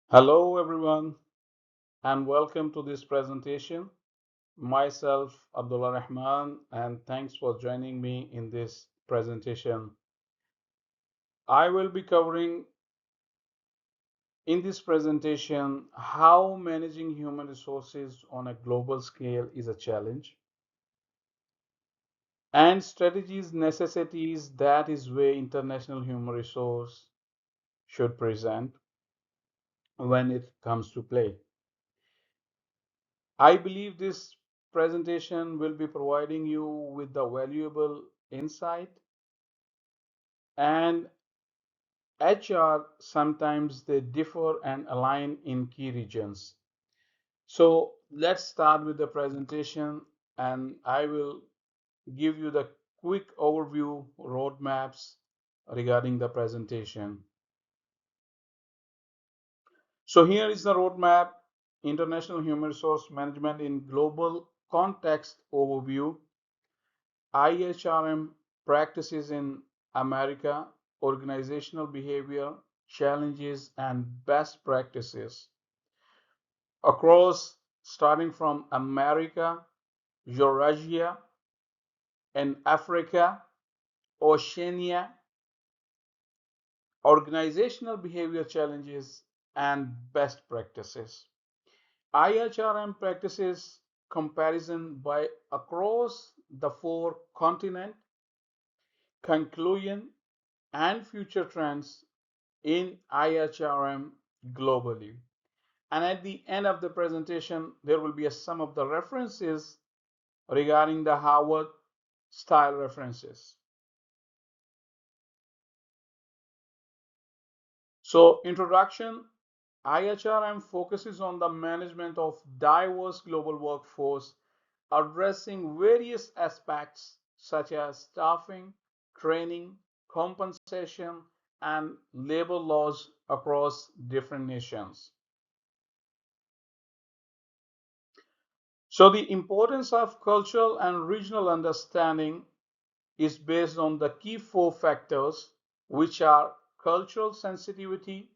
Hello, everyone, and welcome to this presentation. Myself, Abdullah Rehman, and thanks for joining me in this presentation. I will be covering in this presentation how managing human resources on a global scale is a challenge and strategies, necessities that is where international human resource should present when it comes to play. I believe this presentation will be providing you with the valuable insight and HR sometimes they differ and align in key regions. So let's start with the presentation and I will give you the quick overview roadmaps regarding the presentation. So here is the roadmap, International Human Resource Management in Global Context Overview. IHRM practices in America, organizational behavior, challenges, and best practices across starting from America, Eurasia, and Africa, Oceania, organizational behavior challenges, and best practices. IHRM practices comparison by across the four continent, conclusion, and future trends in IHRM globally. And at the end of the presentation, there will be a sum of the references regarding the Harvard style references. So, introduction, IHRM focuses on the management of diverse global workforce, addressing various aspects such as staffing, training, compensation, and labor laws across different nations. So the importance of cultural and regional understanding is based on the key four factors, which are cultural sensitivity,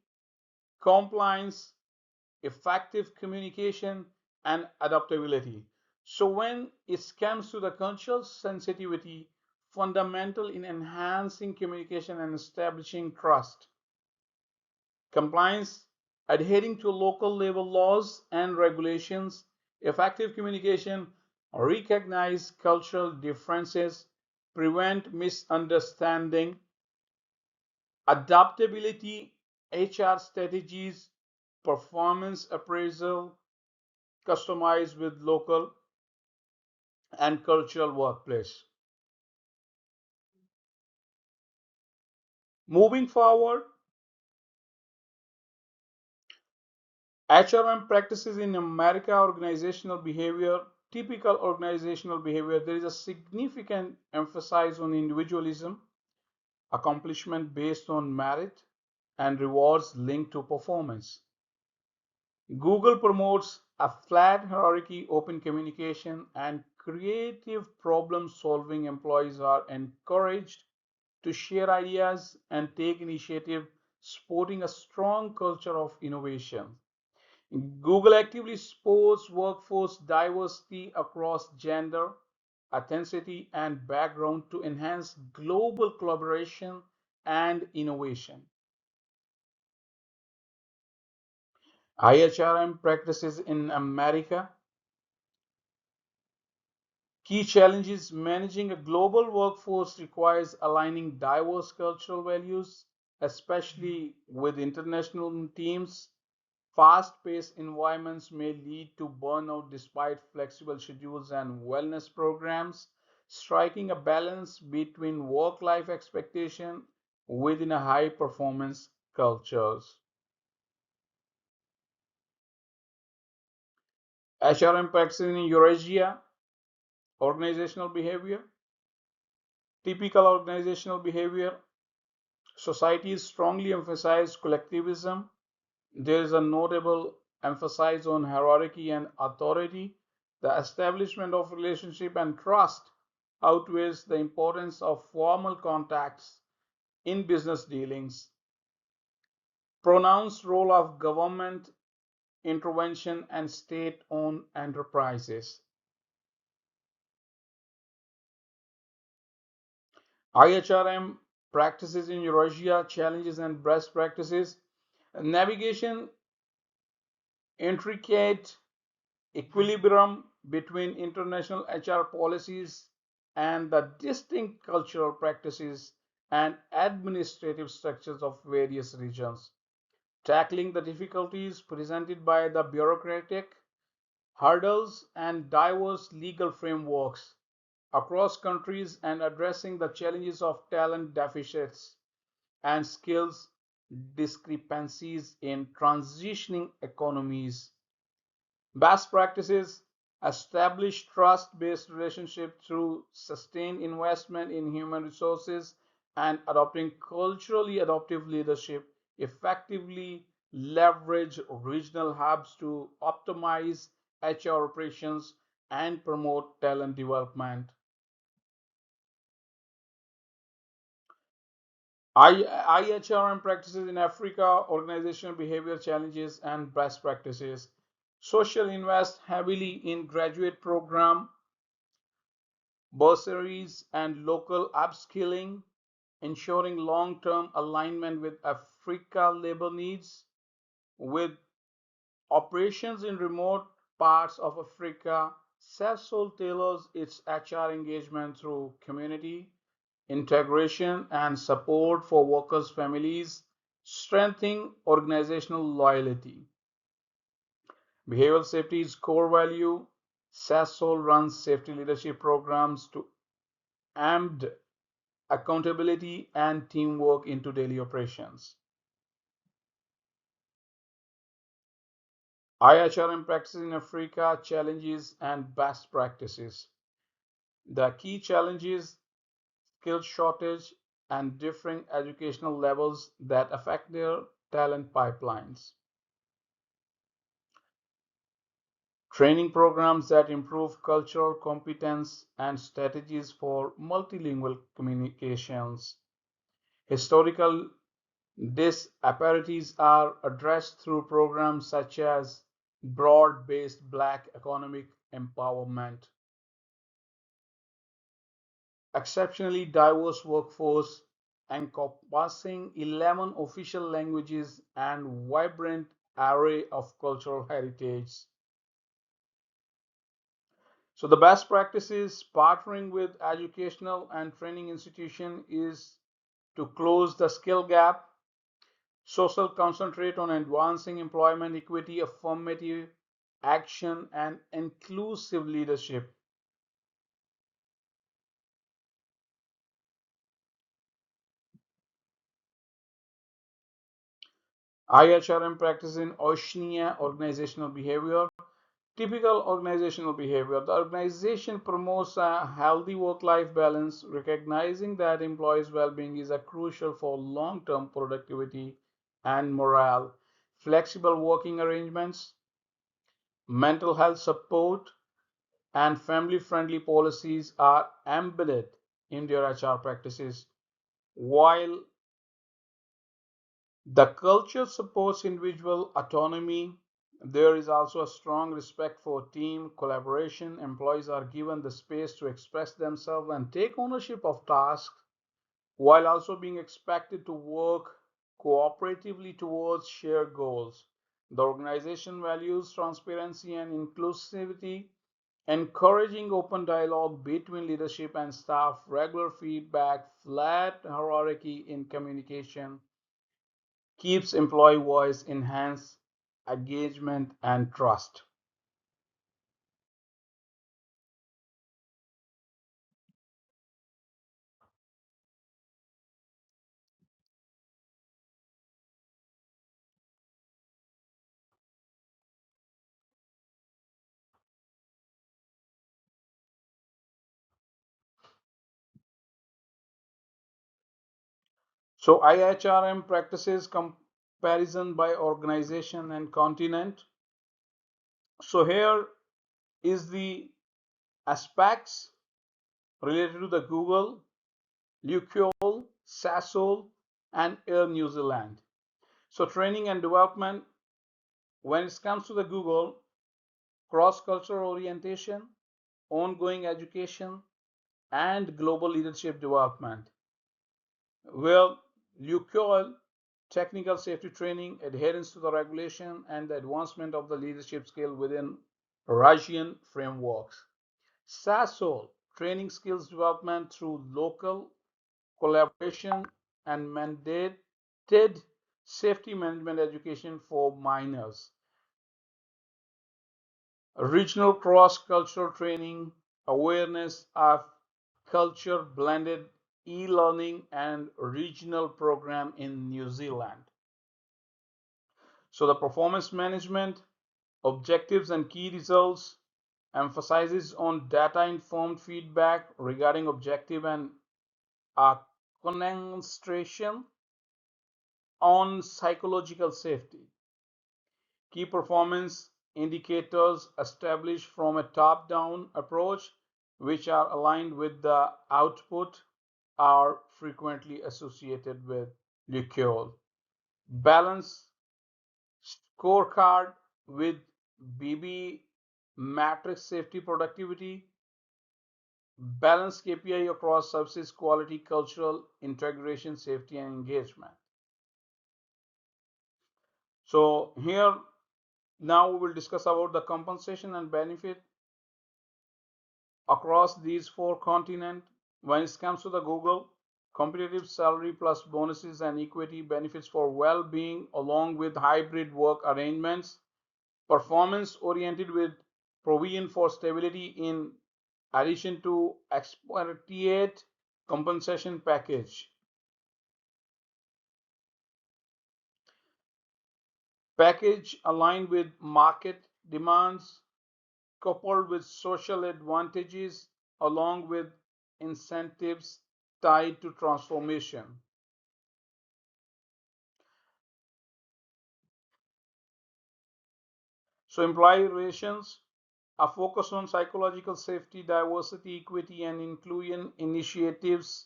compliance, effective communication, and adaptability. So when it comes to the cultural sensitivity, fundamental in enhancing communication and establishing trust. Compliance, adhering to local level laws and regulations, effective communication, recognize cultural differences, prevent misunderstanding, adaptability, HR strategies, performance appraisal, customized with local and cultural workplace. Moving forward, HRM practices in America organizational behavior, typical organizational behavior, there is a significant emphasis on individualism, accomplishment based on merit, and rewards linked to performance. Google promotes a flat hierarchy, open communication, and creative problem solving. Employees are encouraged to share ideas and take initiative, supporting a strong culture of innovation. Google actively supports workforce diversity across gender, ethnicity, and background to enhance global collaboration and innovation. IHRM practices in America. Key challenges managing a global workforce requires aligning diverse cultural values, especially with international teams. Fast-paced environments may lead to burnout despite flexible schedules and wellness programs. Striking a balance between work-life expectation within a high-performance cultures. HRM practices in Eurasia, organizational behavior. Typical organizational behavior, societies strongly emphasize collectivism. There is a notable emphasis on hierarchy and authority. The establishment of relationship and trust outweighs the importance of formal contacts in business dealings. pronounced role of government intervention and state-owned enterprises. IHRM practices in Eurasia, challenges and best practices, navigation, intricate equilibrium between international HR policies and the distinct cultural practices and administrative structures of various regions, tackling the difficulties presented by the bureaucratic hurdles and diverse legal frameworks across countries and addressing the challenges of talent deficits and skills discrepancies in transitioning economies. Best practices establish trust based relationships through sustained investment in human resources and adopting culturally adaptive leadership, effectively leverage regional hubs to optimize HR operations and promote talent development. IHRM practices in Africa, organizational behavior challenges and best practices. Social invest heavily in graduate program, bursaries, and local upskilling, ensuring long-term alignment with Africa labor needs. With operations in remote parts of Africa, Sasol tailors its HR engagement through community integration and support for workers' families, strengthening organizational loyalty. Behavioral safety is core value. Sasol runs safety leadership programs to embed accountability and teamwork into daily operations. IHRM practices in Africa, challenges and best practices. The key challenges skill shortage and differing educational levels that affect their talent pipelines. Training programs that improve cultural competence and strategies for multilingual communications. Historical disparities are addressed through programs such as broad based Black economic empowerment, exceptionally diverse workforce encompassing 11 official languages and vibrant array of cultural heritage. So the best practices partnering with educational and training institution is to close the skill gap. Social concentrate on advancing employment equity, affirmative action, and inclusive leadership. IHRM practice in Oceania organizational behavior. Typical organizational behavior. The organization promotes a healthy work life balance, recognizing that employees' well being is a crucial for long term productivity and morale. Flexible working arrangements, mental health support, and family friendly policies are embedded in their HR practices. While the culture supports individual autonomy, there is also a strong respect for team collaboration. Employees are given the space to express themselves and take ownership of tasks while also being expected to work cooperatively towards shared goals. The organization values transparency and inclusivity, encouraging open dialogue between leadership and staff, regular feedback, flat hierarchy in communication, keeps employee voice, enhance engagement and trust. So IHRM practices comparison by organization and continent. So here is the aspects related to the Google, Lucule, Sasol, and Air New Zealand. So training and development, when it comes to the Google, cross-cultural orientation, ongoing education, and global leadership development. Well, LUCOL, technical safety training, adherence to the regulation, and the advancement of the leadership skill within Russian frameworks. SASOL, training skills development through local collaboration and mandated safety management education for minors. Regional cross-cultural training, awareness of culture blended e-learning and regional program in New Zealand. So the performance management, objectives and key results, emphasizes on data-informed feedback regarding objective and concentration on psychological safety. Key performance indicators established from a top-down approach, which are aligned with the output, are frequently associated with LUCOL. Balance scorecard with BB matrix safety productivity, balance KPI across services quality, cultural integration, safety, and engagement. So here now we will discuss about the compensation and benefit across these four continents. When it comes to the Google, competitive salary plus bonuses and equity benefits for well-being along with hybrid work arrangements, performance oriented with provision for stability in addition to expatriate compensation package aligned with market demands coupled with social advantages along with incentives tied to transformation. So, employee relations, a focus on psychological safety, diversity, equity, and inclusion initiatives,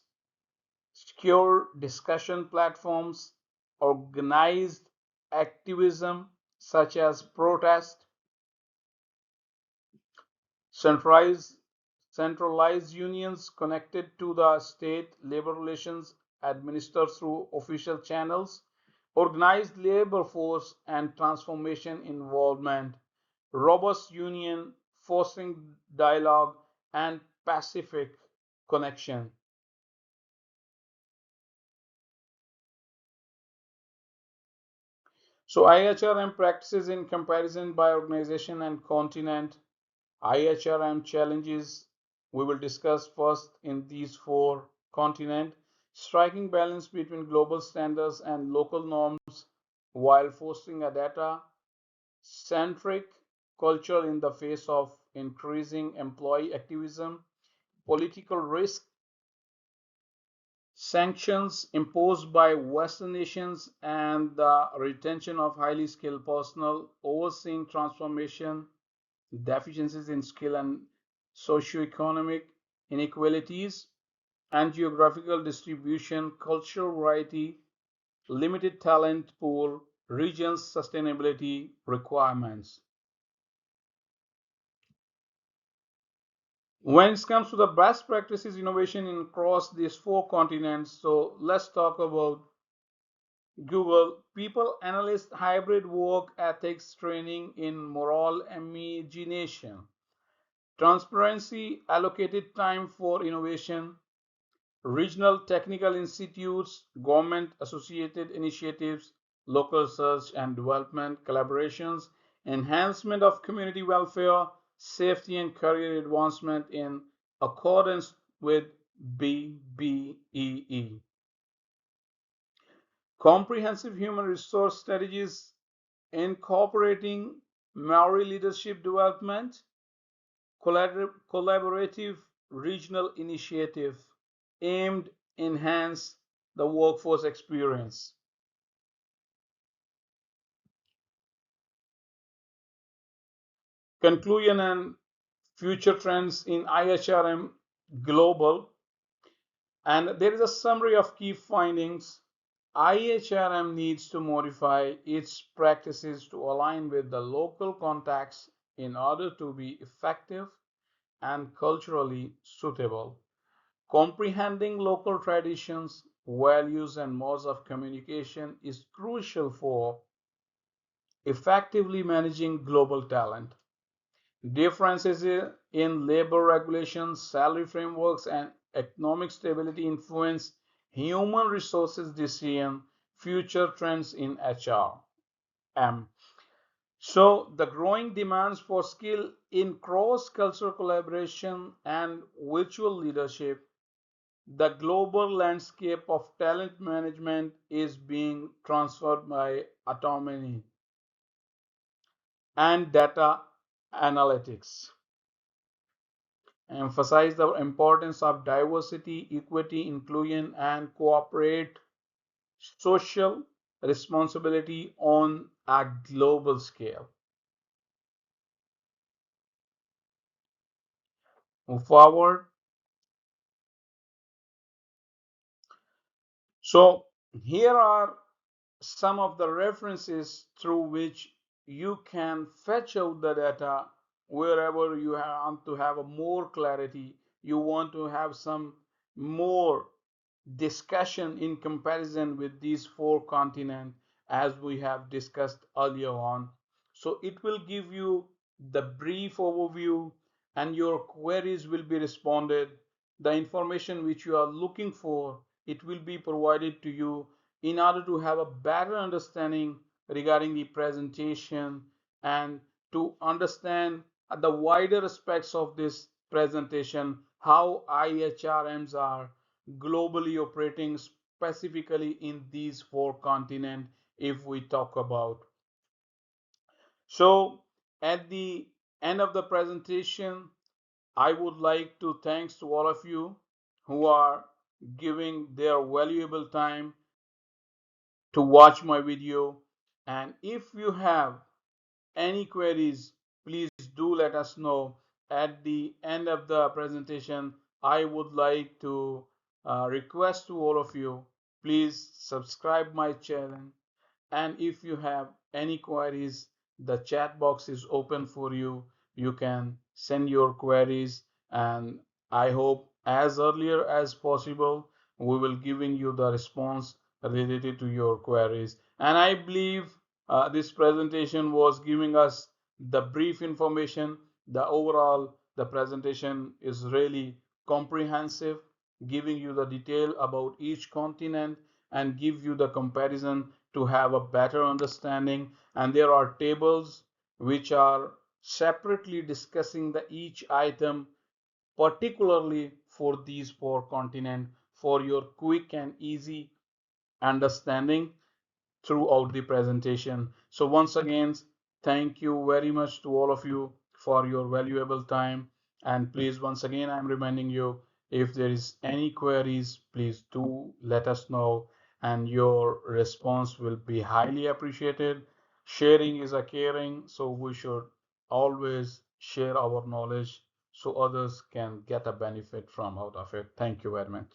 secure discussion platforms, organized activism such as protest, centralized, centralized unions connected to the state labor relations administered through official channels, organized labor force and transformation involvement, robust union fostering dialogue and pacific connection. So IHRM practices in comparison by organization and continent. IHRM challenges we will discuss first in these four continents, striking balance between global standards and local norms while fostering a data centric culture in the face of increasing employee activism, political risk, sanctions imposed by Western nations, and the retention of highly skilled personnel, overseeing transformation, deficiencies in skill and socioeconomic inequalities, and geographical distribution, cultural variety, limited talent pool, regions sustainability requirements. When it comes to the best practices innovation in across these four continents, so let's talk about Google. People analyst hybrid work ethics training in moral imagination. Transparency, allocated time for innovation, regional technical institutes, government associated initiatives, local research and development collaborations, enhancement of community welfare, safety and career advancement in accordance with BBEE. Comprehensive human resource strategies incorporating Maori leadership development, collaborative regional initiative aimed enhance the workforce experience. Conclusion and future trends in IHRM global, and there is a summary of key findings. IHRM needs to modify its practices to align with the local context in order to be effective and culturally suitable. Comprehending local traditions, values, and modes of communication is crucial for effectively managing global talent. Differences in labor regulations, salary frameworks, and economic stability influence human resources decision, future trends in HR. So, the growing demands for skill in cross cultural collaboration and virtual leadership, the global landscape of talent management is being transformed by autonomy and data analytics. Emphasize the importance of diversity, equity, inclusion, and cooperate social responsibility on a global scale. Move forward. So here are some of the references through which you can fetch out the data wherever you want to have a more clarity, you want to have some more discussion in comparison with these four continents as we have discussed earlier on. So it will give you the brief overview and your queries will be responded. The information which you are looking for, it will be provided to you in order to have a better understanding regarding the presentation and to understand the wider aspects of this presentation, how IHRMs are globally operating specifically in these four continents if we talk about. So at the end of the presentation, I would like to thanks to all of you who are giving their valuable time to watch my video. And if you have any queries, please do let us know. At the end of the presentation, I would like to request to all of you, please subscribe my channel. And if you have any queries, the chat box is open for you. You can send your queries, and I hope as earlier as possible we will giving you the response related to your queries. And I believe this presentation was giving us the brief information. The overall the presentation is really comprehensive, giving you the detail about each continent and give you the comparison to have a better understanding. And there are tables which are separately discussing the each item particularly for these four continents for your quick and easy understanding throughout the presentation. So once again, thank you very much to all of you for your valuable time. And please, once again, I'm reminding you, if there is any queries, please do let us know and your response will be highly appreciated. Sharing is a caring, so we should always share our knowledge so others can get a benefit from out of it. Thank you very much.